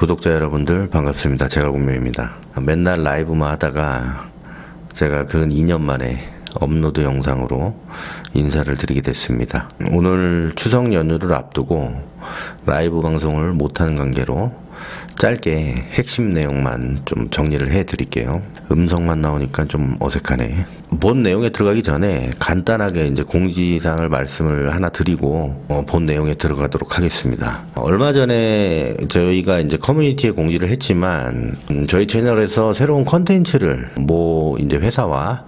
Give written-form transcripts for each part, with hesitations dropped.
구독자 여러분들 반갑습니다. 제갈공명입니다. 맨날 라이브만 하다가 제가 근 2년 만에 업로드 영상으로 인사를 드리게 됐습니다. 오늘 추석 연휴를 앞두고 라이브 방송을 못하는 관계로 짧게 핵심 내용만 좀 정리를 해 드릴게요. 음성만 나오니까 좀 어색하네. 본 내용에 들어가기 전에 간단하게 이제 공지사항을 말씀을 하나 드리고 본 내용에 들어가도록 하겠습니다. 얼마 전에 저희가 이제 커뮤니티에 공지를 했지만 저희 채널에서 새로운 컨텐츠를 이제 회사와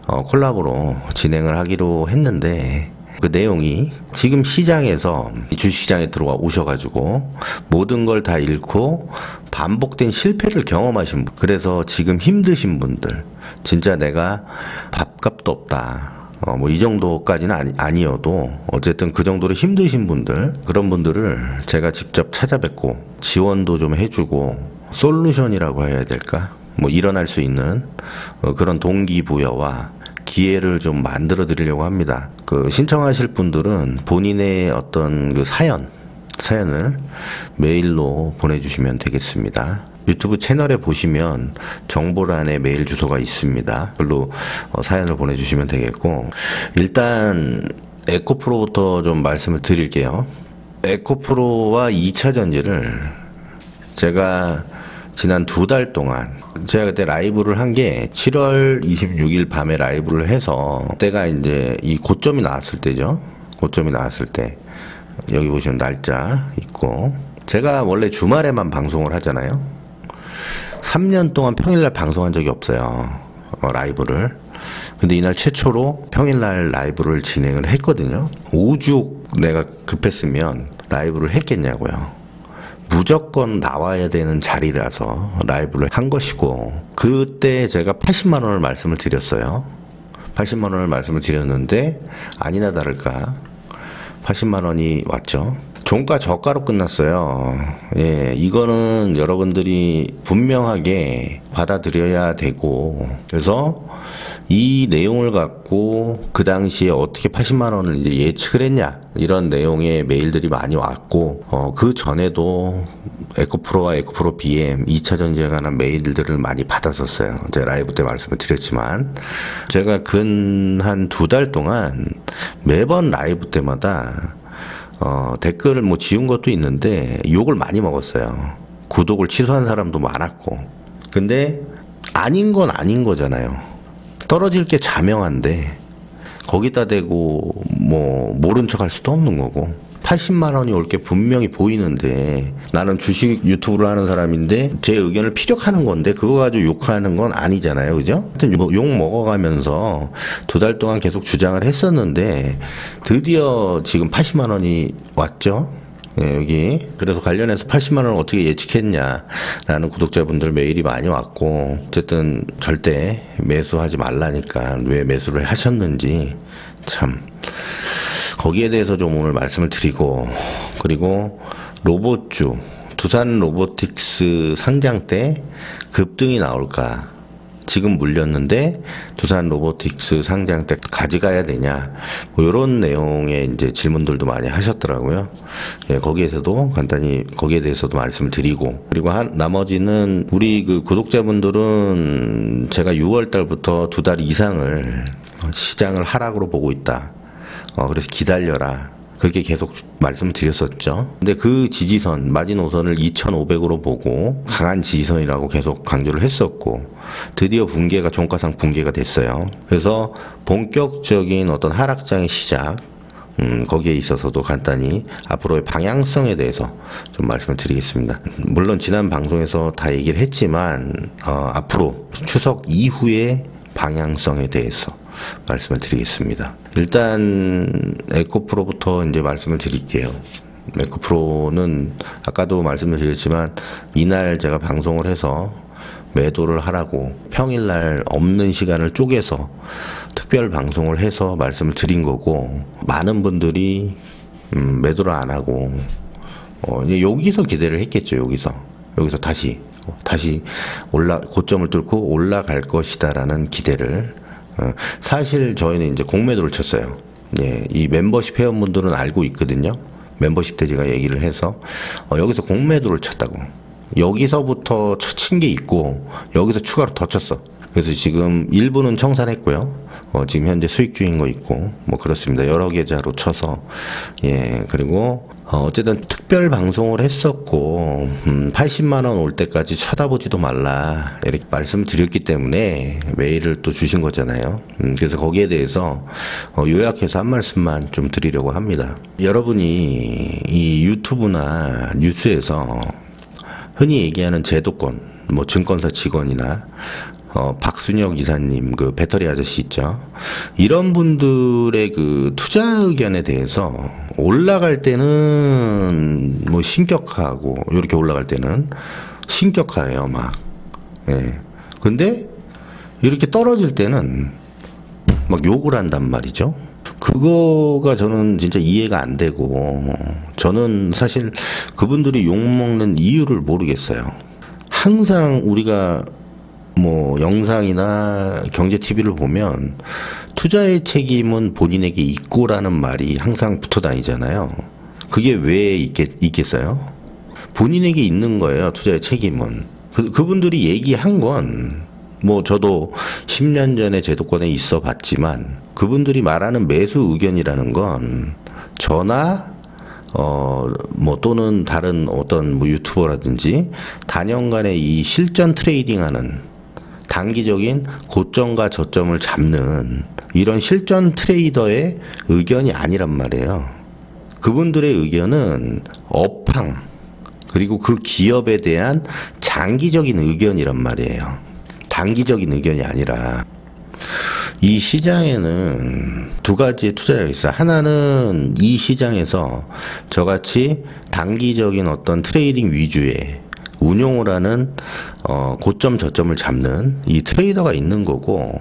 콜라보로 진행을 하기로 했는데, 그 내용이 지금 시장에서 주식시장에 들어와 오셔가지고 모든 걸 다 잃고 반복된 실패를 경험하신 분, 그래서 지금 힘드신 분들, 진짜 내가 밥값도 없다, 이 정도까지는 아니어도 어쨌든 그 정도로 힘드신 분들, 그런 분들을 제가 직접 찾아뵙고 지원도 좀 해주고 솔루션이라고 해야 될까? 일어날 수 있는 그런 동기부여와 기회를 좀 만들어 드리려고 합니다. 신청하실 분들은 본인의 어떤 사연을 메일로 보내주시면 되겠습니다. 유튜브 채널에 보시면 정보란에 메일 주소가 있습니다. 그걸로 사연을 보내주시면 되겠고, 일단 에코프로부터 좀 말씀을 드릴게요. 에코프로와 2차 전지를 제가 지난 2달 동안, 제가 그때 라이브를 한 게 7월 26일 밤에 라이브를 해서, 그때가 이제 이 고점이 나왔을 때죠. 고점이 나왔을 때 여기 보시면 날짜 있고, 제가 원래 주말에만 방송을 하잖아요. 3년 동안 평일날 방송한 적이 없어요, 라이브를. 근데 이날 최초로 평일날 라이브를 진행을 했거든요. 오죽 내가 급했으면 라이브를 했겠냐고요. 무조건 나와야 되는 자리라서 라이브를 한 것이고, 그때 제가 80만원을 말씀을 드렸어요. 80만원을 말씀을 드렸는데 아니나 다를까 80만원이 왔죠. 종가 저가로 끝났어요. 이거는 여러분들이 분명하게 받아들여야 되고, 그래서 이 내용을 갖고 그 당시에 어떻게 80만원을 이제 예측을 했냐, 이런 내용의 메일들이 많이 왔고, 그 전에도 에코프로와 에코프로 BM 2차 전지에 관한 메일들을 많이 받았었어요. 제가 라이브 때 말씀을 드렸지만, 제가 근 한 2달 동안 매번 라이브 때마다 댓글을 지운 것도 있는데 욕을 많이 먹었어요. 구독을 취소한 사람도 많았고. 근데 아닌 건 아닌 거잖아요. 떨어질 게 자명한데 거기다 대고 모른 척 할 수도 없는 거고, 80만원이 올 게 분명히 보이는데, 나는 주식 유튜브를 하는 사람인데 제 의견을 피력하는 건데 그거 가지고 욕하는 건 아니잖아요, 그죠? 하여튼 욕 먹어가면서 2달 동안 계속 주장을 했었는데 드디어 지금 80만원이 왔죠. 여기. 그래서 관련해서 80만원을 어떻게 예측했냐라는 구독자분들 메일이 많이 왔고, 어쨌든 절대 매수하지 말라니까 왜 매수를 하셨는지, 참 거기에 대해서 좀 오늘 말씀을 드리고, 그리고 로봇주, 두산 로보틱스 상장 때 급등이 나올까, 지금 물렸는데 두산 로보틱스 상장 때 가져가야 되냐, 이런 내용의 이제 질문들도 많이 하셨더라고요. 거기에서도 간단히 거기에 대해서도 말씀을 드리고, 그리고 나머지는 우리 그 구독자분들은 제가 6월 달부터 2달 이상을 시장을 하락으로 보고 있다. 그래서 기다려라, 그렇게 계속 말씀을 드렸었죠. 근데 그 지지선, 마지노선을 2,500으로 보고 강한 지지선이라고 계속 강조를 했었고, 드디어 종가상 붕괴가 됐어요. 그래서 본격적인 어떤 하락장의 시작, 거기에 있어서도 간단히 앞으로의 방향성에 대해서 좀 말씀을 드리겠습니다. 물론 지난 방송에서 다 얘기를 했지만 앞으로 추석 이후의 방향성에 대해서 말씀을 드리겠습니다. 일단 에코프로부터 이제 말씀을 드릴게요. 에코프로는 아까도 말씀을 드렸지만 이날 제가 방송을 해서 매도를 하라고 평일날 없는 시간을 쪼개서 특별 방송을 해서 말씀을 드린 거고, 많은 분들이 매도를 안 하고 이제 여기서 기대를 했겠죠. 여기서 다시 고점을 뚫고 올라갈 것이다라는 기대를, 사실 저희는 이제 공매도를 쳤어요. 이 멤버십 회원분들은 알고 있거든요. 멤버십 때 제가 얘기를 해서 여기서 공매도를 쳤다고. 여기서부터 친 게 있고 여기서 추가로 더 쳤어. 그래서 지금 일부는 청산했고요. 지금 현재 수익 중인 거 있고 뭐 그렇습니다. 여러 계좌로 쳐서 그리고 어쨌든 특별 방송을 했었고 80만 원 올 때까지 쳐다보지도 말라 이렇게 말씀을 드렸기 때문에 메일을 또 주신 거잖아요. 그래서 거기에 대해서 요약해서 한 말씀만 좀 드리려고 합니다. 여러분이 이 유튜브나 뉴스에서 흔히 얘기하는 제도권, 뭐 증권사 직원이나 박순혁 이사님, 그 배터리 아저씨 있죠. 이런 분들의 그 투자 의견에 대해서 올라갈 때는 뭐 신격하고, 이렇게 올라갈 때는 신격하예요, 막. 근데 이렇게 떨어질 때는 막 욕을 한단 말이죠. 그거가 저는 진짜 이해가 안 되고, 저는 사실 그분들이 욕먹는 이유를 모르겠어요. 항상 우리가 뭐 영상이나 경제 TV를 보면 투자의 책임은 본인에게 있고라는 말이 항상 붙어 다니잖아요. 그게 왜 있겠어요? 본인에게 있는 거예요, 투자의 책임은. 그분들이 얘기한 건 뭐 저도 10년 전에 제도권에 있어 봤지만 그분들이 말하는 매수 의견이라는 건 저나 뭐 또는 다른 어떤 뭐 유튜버라든지 단연간의 이 실전 트레이딩하는 단기적인 고점과 저점을 잡는 이런 실전 트레이더의 의견이 아니란 말이에요. 그분들의 의견은 업황 그리고 그 기업에 대한 장기적인 의견이란 말이에요. 단기적인 의견이 아니라. 이 시장에는 두 가지의 투자가 있어요. 하나는 이 시장에서 저같이 단기적인 어떤 트레이딩 위주의 운용을 하는 고점 저점을 잡는 이 트레이더가 있는 거고,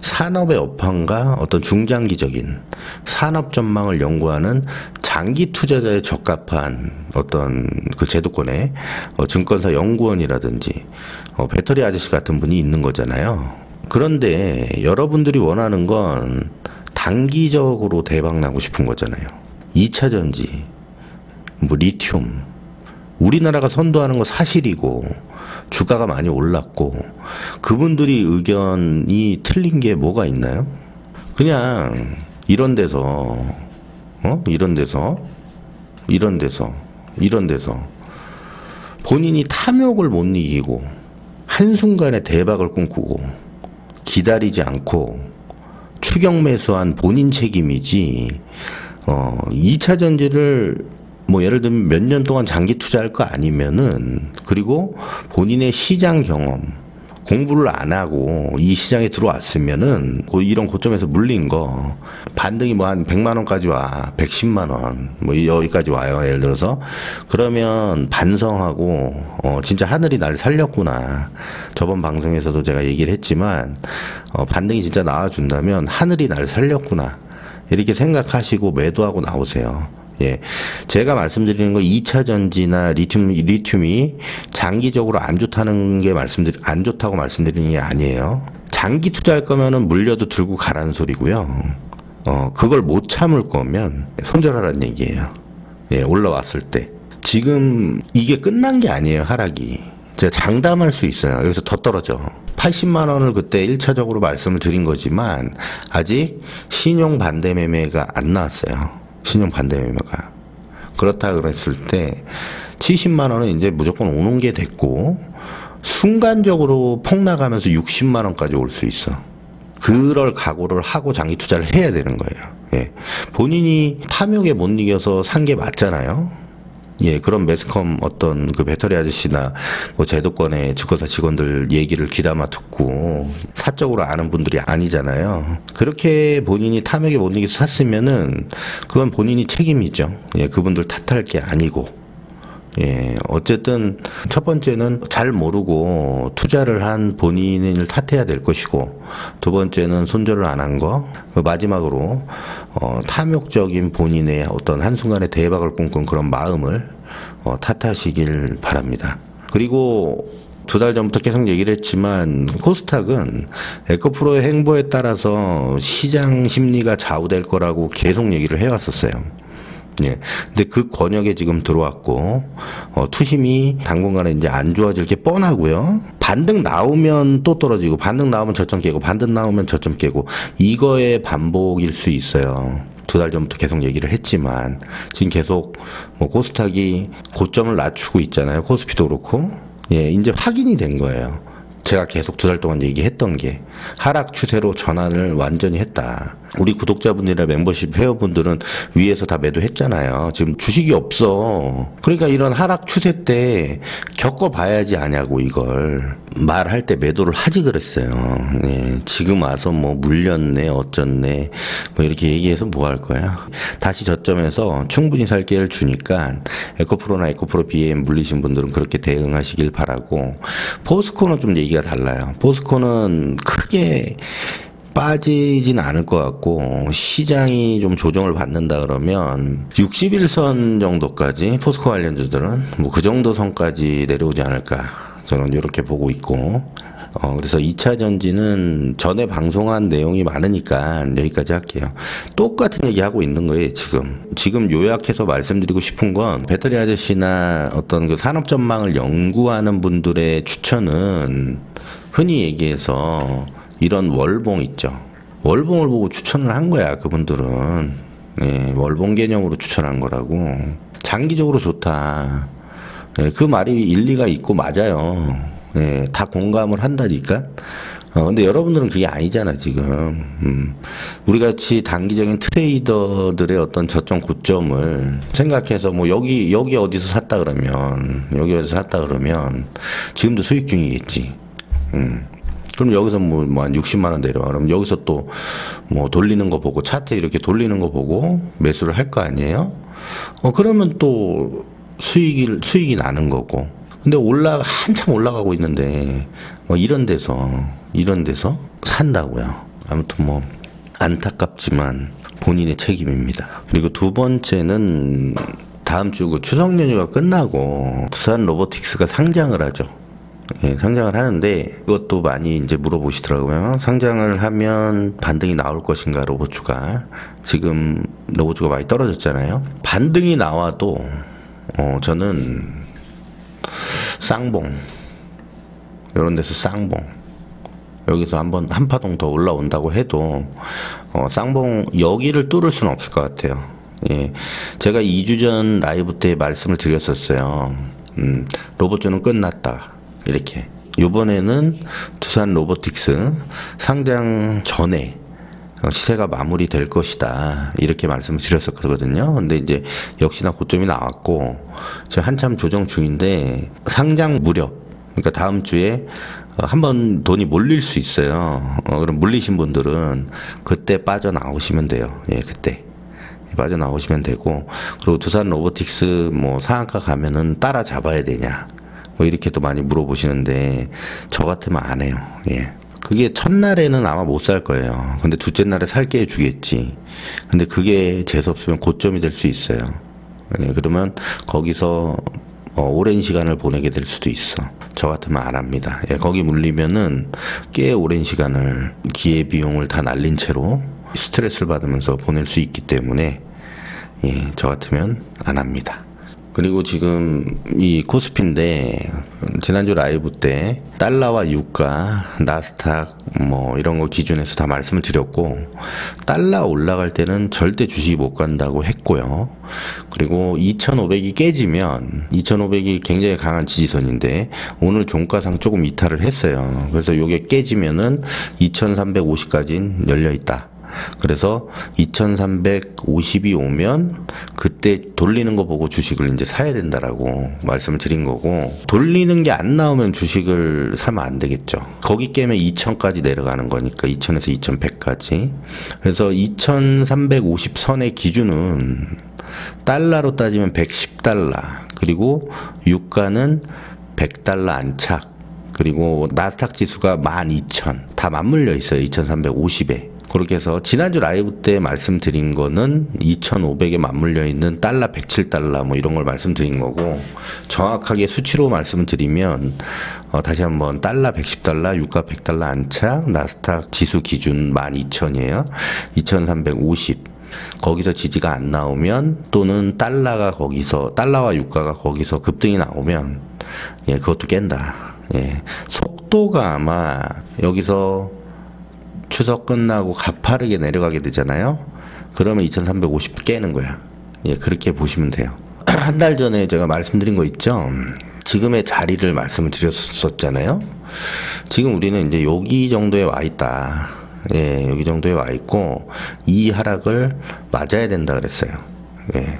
산업의 업황과 어떤 중장기적인 산업 전망을 연구하는 장기 투자자에 적합한 어떤 그 제도권의 증권사 연구원이라든지 배터리 아저씨 같은 분이 있는 거잖아요. 그런데 여러분들이 원하는 건 단기적으로 대박 나고 싶은 거잖아요. 2차 전지, 뭐 리튬, 우리나라가 선도하는 거 사실이고 주가가 많이 올랐고 그분들이 의견이 틀린 게 뭐가 있나요? 그냥 이런 데서 본인이 탐욕을 못 이기고 한순간에 대박을 꿈꾸고 기다리지 않고 추격 매수한 본인 책임이지 2차 전지를 뭐 예를 들면 몇 년 동안 장기 투자할 거 아니면은, 그리고 본인의 시장 경험 공부를 안 하고 이 시장에 들어왔으면은 이런 고점에서 물린 거 반등이 뭐 한 100만 원까지 와, 110만 원 뭐 여기까지 와요, 예를 들어서. 그러면 반성하고 진짜 하늘이 날 살렸구나. 저번 방송에서도 제가 얘기를 했지만 반등이 진짜 나와준다면 하늘이 날 살렸구나 이렇게 생각하시고 매도하고 나오세요. 제가 말씀드리는 거 2차 전지나 리튬이 장기적으로 안 좋다는 게 안 좋다고 말씀드리는 게 아니에요. 장기 투자할 거면은 물려도 들고 가라는 소리고요. 그걸 못 참을 거면 손절하라는 얘기예요. 올라왔을 때. 지금 이게 끝난 게 아니에요, 하락이. 제가 장담할 수 있어요. 여기서 더 떨어져. 80만 원을 그때 1차적으로 말씀을 드린 거지만 아직 신용 반대 매매가 안 나왔어요. 신용 반대 매매가. 그렇다 그랬을 때 70만 원은 이제 무조건 오는 게 됐고, 순간적으로 폭락하면서 60만 원까지 올 수 있어. 그럴 각오를 하고 장기 투자를 해야 되는 거예요. 본인이 탐욕에 못 이겨서 산 게 맞잖아요. 그런 매스컴 어떤 그 배터리 아저씨나 뭐 제도권의 증권사 직원들 얘기를 귀담아 듣고 사적으로 아는 분들이 아니잖아요. 그렇게 본인이 탐욕에 못 이겨서 샀으면은 그건 본인이 책임이죠. 그분들 탓할 게 아니고. 어쨌든 첫 번째는 잘 모르고 투자를 한 본인을 탓해야 될 것이고, 두 번째는 손절을 안 한 거, 마지막으로 탐욕적인 본인의 어떤 한순간에 대박을 꿈꾼 그런 마음을 탓하시길 바랍니다. 그리고 2달 전부터 계속 얘기를 했지만 코스닥은 에코프로의 행보에 따라서 시장 심리가 좌우될 거라고 계속 얘기를 해왔었어요. 예. 근데 그 권역에 지금 들어왔고, 투심이 당분간에 이제 안 좋아질 게 뻔하고요. 반등 나오면 또 떨어지고, 반등 나오면 저점 깨고, 반등 나오면 저점 깨고, 이거의 반복일 수 있어요. 2달 전부터 계속 얘기를 했지만, 지금 계속 뭐 코스닥이 고점을 낮추고 있잖아요. 코스피도 그렇고. 예, 이제 확인이 된 거예요. 제가 계속 2달 동안 얘기했던 게 하락 추세로 전환을 완전히 했다. 우리 구독자분들이나 멤버십 회원분들은 위에서 다 매도했잖아요. 지금 주식이 없어. 그러니까 이런 하락 추세 때 겪어봐야지 아냐고 이걸. 말할 때 매도를 하지 그랬어요. 네, 지금 와서 뭐 물렸네 어쩌네 뭐 이렇게 얘기해서 뭐 할 거야. 다시 저점에서 충분히 살 기회를 주니까 에코프로나 에코프로 BM 물리신 분들은 그렇게 대응하시길 바라고. 포스코는 좀 얘기가 달라요. 포스코는 크게 빠지진 않을 것 같고, 시장이 좀 조정을 받는다 그러면 61선 정도까지 포스코 관련주들은 뭐 그 정도 선까지 내려오지 않을까 저는 이렇게 보고 있고, 그래서 2차 전지는 전에 방송한 내용이 많으니까 여기까지 할게요. 똑같은 얘기 하고 있는 거예요, 지금 요약해서 말씀드리고 싶은 건, 배터리 아저씨나 어떤 그 산업 전망을 연구하는 분들의 추천은 흔히 얘기해서 이런 월봉 있죠. 월봉을 보고 추천을 한 거야, 그분들은. 예, 월봉 개념으로 추천한 거라고. 장기적으로 좋다. 예, 그 말이 일리가 있고 맞아요. 예, 다 공감을 한다니까. 근데 여러분들은 그게 아니잖아, 지금. 우리 같이 단기적인 트레이더들의 어떤 저점 고점을 생각해서 뭐 여기 어디서 샀다 그러면, 지금도 수익 중이겠지. 그럼 여기서 뭐 한 60만 원 내려와. 그럼 여기서 또 뭐 돌리는 거 보고, 차트 이렇게 돌리는 거 보고 매수를 할 거 아니에요? 그러면 또 수익이 나는 거고. 근데 한참 올라가고 있는데 뭐 이런 데서 산다고요. 아무튼 뭐 안타깝지만 본인의 책임입니다. 그리고 두 번째는 다음 주 그 추석 연휴가 끝나고 두산 로보틱스가 상장을 하죠. 예, 상장을 하는데 이것도 많이 이제 물어보시더라고요. 상장을 하면 반등이 나올 것인가, 로봇주가. 지금 로봇주가 많이 떨어졌잖아요. 반등이 나와도 저는 쌍봉, 이런 데서 쌍봉, 여기서 한 파동 더 올라온다고 해도 쌍봉 여기를 뚫을 수는 없을 것 같아요. 예, 제가 2주 전 라이브 때 말씀을 드렸었어요. 로봇주는 끝났다, 이렇게. 요번에는 두산 로보틱스 상장 전에 시세가 마무리될 것이다, 이렇게 말씀을 드렸었거든요. 근데 이제 역시나 고점이 나왔고, 지금 한참 조정 중인데 상장 무렵, 그러니까 다음 주에 한번 돈이 몰릴 수 있어요. 그럼 물리신 분들은 그때 빠져나오시면 돼요. 예, 그때 빠져나오시면 되고. 그리고 두산 로보틱스 뭐 상한가 가면은 따라잡아야 되냐, 뭐 이렇게 또 많이 물어보시는데, 저 같으면 안 해요. 예. 그게 첫날에는 아마 못 살 거예요. 근데 둘째 날에 살게 해주겠지. 근데 그게 재수없으면 고점이 될 수 있어요. 예, 그러면 거기서 오랜 시간을 보내게 될 수도 있어. 저 같으면 안 합니다. 예, 거기 물리면은 꽤 오랜 시간을, 기회비용을 다 날린 채로 스트레스를 받으면서 보낼 수 있기 때문에, 예, 저 같으면 안 합니다. 그리고 지금 이 코스피인데, 지난주 라이브 때 달러와 유가, 나스닥 뭐 이런 거 기준에서 다 말씀을 드렸고, 달러 올라갈 때는 절대 주식이 못 간다고 했고요. 그리고 2500이 깨지면, 2500이 굉장히 강한 지지선인데 오늘 종가상 조금 이탈을 했어요. 그래서 요게 깨지면은 2350까지는 열려 있다. 그래서 2350이 오면 그때 돌리는 거 보고 주식을 이제 사야 된다라고 말씀을 드린 거고, 돌리는 게 안 나오면 주식을 사면 안 되겠죠. 거기 깨면 2000까지 내려가는 거니까, 2000에서 2100까지. 그래서 2350 선의 기준은 달러로 따지면 110달러, 그리고 유가는 100달러 안착, 그리고 나스닥 지수가 12000, 다 맞물려 있어요. 2350에. 그렇게 해서 지난주 라이브 때 말씀드린 거는 2500에 맞물려 있는 달러 107달러 뭐 이런 걸 말씀드린 거고, 정확하게 수치로 말씀을 드리면 다시 한번 달러 110달러, 유가 100달러 안착, 나스닥 지수 기준 12000이에요. 2350. 거기서 지지가 안 나오면 또는 달러와 유가가 거기서 급등이 나오면 예, 그것도 깬다. 예. 속도가 아마 여기서 추석 끝나고 가파르게 내려가게 되잖아요. 그러면 2350 깨는 거야. 예, 그렇게 보시면 돼요. 한 달 전에 제가 말씀드린 거 있죠. 지금의 자리를 말씀을 드렸었잖아요. 지금 우리는 이제 여기 정도에 와 있다. 예, 여기 정도에 와 있고 이 하락을 맞아야 된다 그랬어요. 예,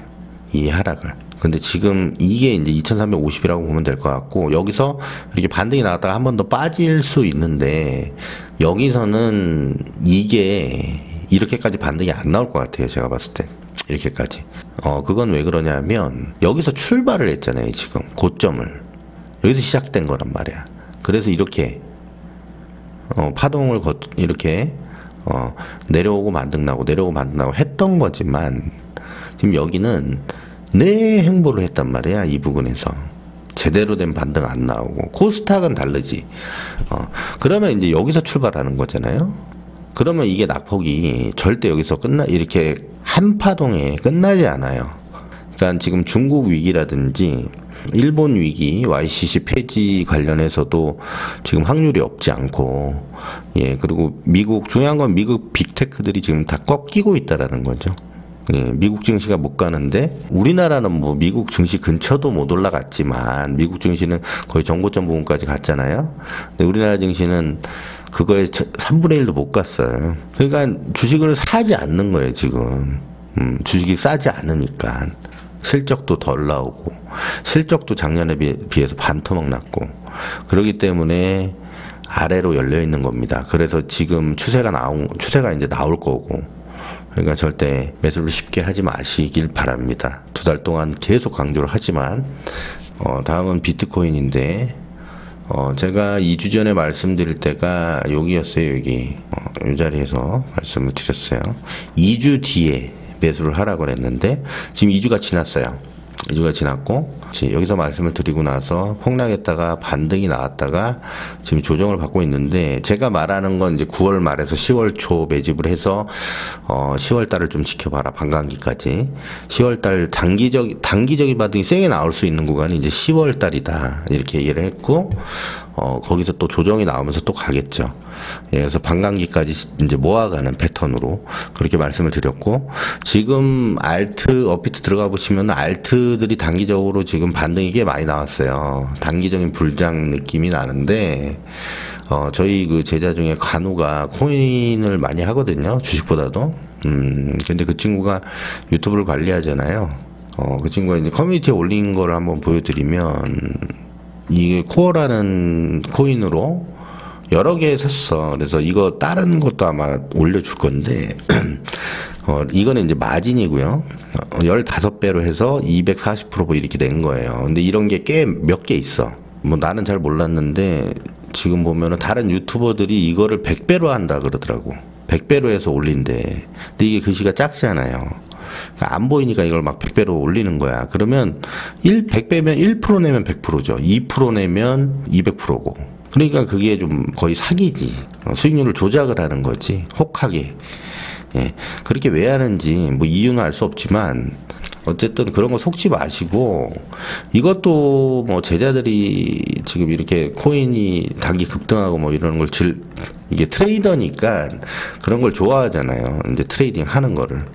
이 하락을. 근데 지금 이게 이제 2350이라고 보면 될 것 같고, 여기서 이렇게 반등이 나왔다가 한 번 더 빠질 수 있는데 여기서는 이게 이렇게까지 반등이 안 나올 것 같아요. 제가 봤을 때 이렇게까지. 그건 왜 그러냐면 여기서 출발을 했잖아요. 지금 고점을 여기서 시작된 거란 말이야. 그래서 이렇게 파동을 이렇게 내려오고 만등나고 내려오고 만등나고 했던 거지만 지금 여기는 내 행보를 했단 말이야. 이 부분에서 제대로 된 반등 안 나오고. 코스닥은 다르지. 그러면 이제 여기서 출발하는 거잖아요. 그러면 이게 낙폭이 절대 여기서 이렇게 한 파동에 끝나지 않아요. 그러니까 지금 중국 위기라든지 일본 위기, YCC 폐지 관련해서도 지금 확률이 없지 않고, 예, 그리고 중요한 건 미국 빅테크들이 지금 다 꺾이고 있다라는 거죠. 예, 미국 증시가 못 가는데 우리나라는 뭐 미국 증시 근처도 못 올라갔지만 미국 증시는 거의 정고점 부분까지 갔잖아요. 근데 우리나라 증시는 그거에 3분의 1도 못 갔어요. 그러니까 주식을 사지 않는 거예요, 지금. 주식이 싸지 않으니까. 실적도 덜 나오고, 실적도 작년에 비해서 반토막 났고, 그렇기 때문에 아래로 열려 있는 겁니다. 그래서 지금 추세가 이제 나올 거고, 그러니까 절대 매수를 쉽게 하지 마시길 바랍니다. 2달 동안 계속 강조를 하지만, 다음은 비트코인인데, 제가 2주 전에 말씀드릴 때가 여기였어요, 여기. 이 자리에서 말씀을 드렸어요. 2주 뒤에 매수를 하라고 했는데, 지금 2주가 지났어요. 2주가 지났고, 여기서 말씀을 드리고 나서 폭락했다가 반등이 나왔다가 지금 조정을 받고 있는데, 제가 말하는 건 이제 9월 말에서 10월 초 매집을 해서 10월 달을 좀 지켜봐라. 반감기까지. 10월 달 단기적인 반등이 세게 나올 수 있는 구간이 이제 10월 달이다. 이렇게 얘기를 했고, 거기서 또 조정이 나오면서 또 가겠죠. 예, 그래서 반감기까지 이제 모아가는 패턴으로 그렇게 말씀을 드렸고, 지금 업비트 들어가 보시면 알트들이 단기적으로 지금 반등이 꽤 많이 나왔어요. 단기적인 불장 느낌이 나는데, 저희 그 제자 중에 간우가 코인을 많이 하거든요. 주식보다도. 근데 그 친구가 유튜브를 관리하잖아요. 그 친구가 이제 커뮤니티에 올린 거를 한번 보여드리면, 이게 코어라는 코인으로 여러 개 샀어. 그래서 이거 다른 것도 아마 올려줄 건데, 이거는 이제 마진이고요. 15배로 해서 240% 이렇게 낸 거예요. 근데 이런 게 몇 개 있어. 뭐 나는 잘 몰랐는데, 지금 보면은 다른 유튜버들이 이거를 100배로 한다 그러더라고. 100배로 해서 올린대. 근데 이게 글씨가 작지 않아요. 그러니까 안 보이니까 이걸 막 100배로 올리는 거야. 그러면 100배면 1% 내면 100%죠. 2% 내면 200%고. 그러니까 그게 좀 거의 사기지. 수익률을 조작을 하는 거지. 혹하게. 예. 그렇게 왜 하는지 뭐 이유는 알 수 없지만, 어쨌든 그런 거 속지 마시고, 이것도 뭐 제자들이 지금 이렇게 코인이 단기 급등하고 뭐 이러는 걸 이게 트레이더니까 그런 걸 좋아하잖아요. 이제 트레이딩 하는 거를.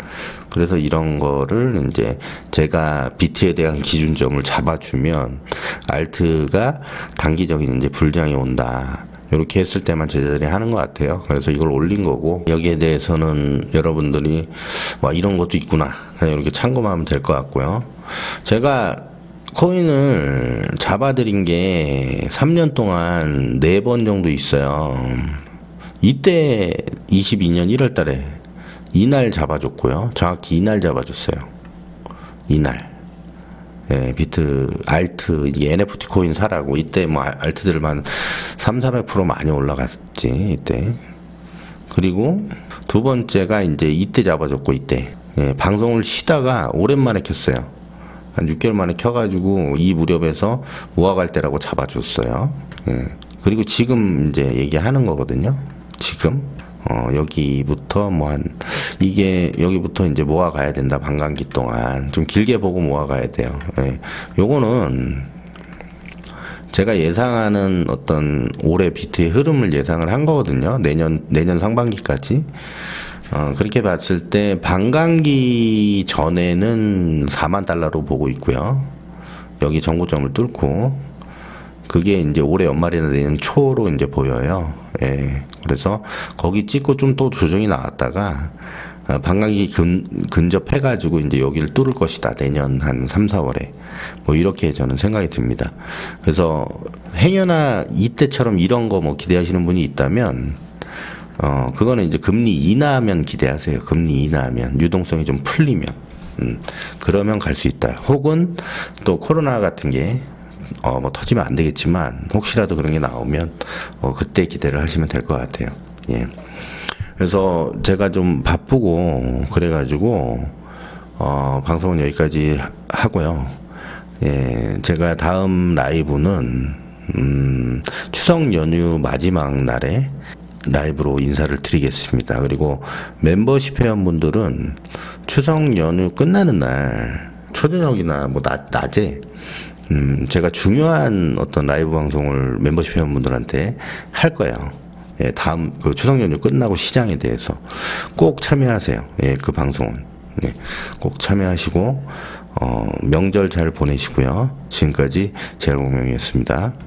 그래서 이런 거를 이제 제가 비트에 대한 기준점을 잡아주면 알트가 단기적인 이제 불장이 온다. 이렇게 했을 때만 제자들이 하는 것 같아요. 그래서 이걸 올린 거고, 여기에 대해서는 여러분들이 와 이런 것도 있구나, 그냥 이렇게 참고만 하면 될 것 같고요. 제가 코인을 잡아드린 게 3년 동안 4번 정도 있어요. 이때 22년 1월 달에 이날 잡아줬고요. 정확히 이날 잡아줬어요. 이날. 예, 알트, 이게 NFT 코인 사라고. 이때 뭐 알트들만 300~400% 많이 올라갔지, 이때. 그리고 두 번째가 이제 이때 잡아줬고, 이때. 예, 방송을 쉬다가 오랜만에 켰어요. 한 6개월 만에 켜가지고 이 무렵에서 모아갈 때라고 잡아줬어요. 예. 그리고 지금 이제 얘기하는 거거든요. 지금. 여기부터 뭐 한 이게 여기부터 이제 모아가야 된다. 반감기 동안 좀 길게 보고 모아가야 돼요. 예. 요거는 제가 예상하는 어떤 올해 비트의 흐름을 예상을 한 거거든요. 내년 상반기까지. 그렇게 봤을 때 반감기 전에는 4만 달러로 보고 있고요. 여기 정고점을 뚫고 그게 이제 올해 연말이나 내년 초로 이제 보여요. 예. 그래서 거기 찍고 좀 또 조정이 나왔다가 반감기 근접해가지고 이제 여기를 뚫을 것이다. 내년 한 3, 4월에. 뭐 이렇게 저는 생각이 듭니다. 그래서 행여나 이때처럼 이런 거 뭐 기대하시는 분이 있다면 그거는 이제 금리 인하하면 기대하세요. 금리 인하하면 유동성이 좀 풀리면 그러면 갈 수 있다. 혹은 또 코로나 같은 게 뭐 터지면 안 되겠지만 혹시라도 그런 게 나오면 그때 기대를 하시면 될 것 같아요. 예. 그래서 제가 좀 바쁘고 그래가지고 방송은 여기까지 하고요. 예, 제가 다음 라이브는 추석 연휴 마지막 날에 라이브로 인사를 드리겠습니다. 그리고 멤버십 회원분들은 추석 연휴 끝나는 날 초저녁이나 뭐 낮에 제가 중요한 어떤 라이브 방송을 멤버십 회원분들한테 할 거예요. 예, 다음 그 추석 연휴 끝나고 시장에 대해서 꼭 참여하세요. 예, 그 방송은. 예, 꼭 참여하시고 명절 잘 보내시고요. 지금까지 제일공명이었습니다.